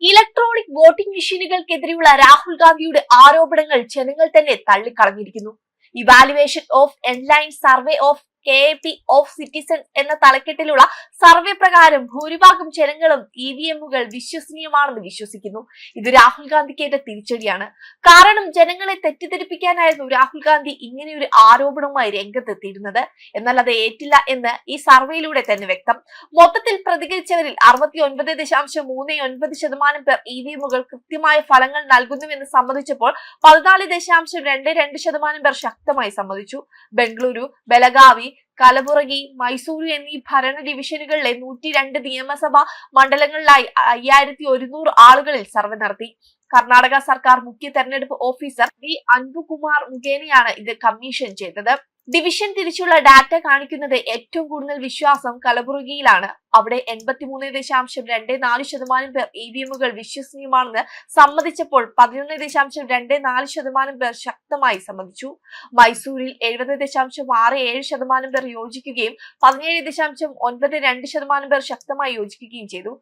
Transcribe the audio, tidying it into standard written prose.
Electronic voting മെഷീനുകൾക്കെതിരെയുള്ള Rahul ഗാന്ധിയുടെ ആരോപണങ്ങൾ ജനങ്ങൾ തന്നെ തള്ളിക്കളഞ്ഞിരിക്കുന്നു. Evaluation of online survey of KAP of citizen എന്ന തലക്കെട്ടിലുള്ള സർവേ പ്രകാരം ഭൂരിഭാഗം ജനങ്ങളും EVMകൾ വിശ്വസനീയമാണെന്ന് വിശ്വസിക്കുന്നു. ഇത് രാഹുൽ ഗാന്ധിക്കേറ്റ തിരിച്ചടിയാണ്. കാരണം ജനങ്ങളെ തെറ്റിദ്ധരിപ്പിക്കാനായിരുന്നു രാഹുൽ ഗാന്ധി ഇങ്ങനെയൊരു ആരോപണവുമായി രംഗത്തെത്തിയിരുന്നത്. എന്നാൽ അത് ഏറ്റില്ല എന്ന് ഈ സർവേയിലൂടെ തന്നെ വ്യക്തം. മൊത്തത്തിൽ പ്രതികരിച്ചവരിൽ 69.39% പേർ EVMകൾ കൃത്യമായ ഫലങ്ങൾ നൽകുന്നുവെന്ന് സമ്മതിച്ചപ്പോൾ 14.22% പേർ ശക്തമായി സമ്മതിച്ചു. ബംഗളൂരു, ബലഗാവി, കലബുറഗി, മൈസൂരു എന്നീ ഭരണ ഡിവിഷനുകളിലെ 102 നിയമസഭാ മണ്ഡലങ്ങളിലായി 5100 ആളുകളിൽ സർവേ നടത്തി. കർണാടക സർക്കാർ മുഖ്യ തെരഞ്ഞെടുപ്പ് ഓഫീസർ വി അൻബുകുമാർ മുഖേനയാണ് ഇത് കമ്മീഷൻ ചെയ്തത്. ഡിവിഷൻ തിരിച്ചുള്ള ഡാറ്റ കാണിക്കുന്നത് ഏറ്റവും കൂടുതൽ വിശ്വാസം കലബുറഗിയിലാണ്. അവിടെ 83.24% പേർ EVMകൾ വിശ്വസനീയമാണെന്ന് സമ്മതിച്ചപ്പോൾ 11.24% പേർ ശക്തമായി സമ്മതിച്ചു. മൈസൂരിൽ 70.67% പേർ യോജിക്കുകയും 17.92% പേർ ശക്തമായി യോജിക്കുകയും ചെയ്തു.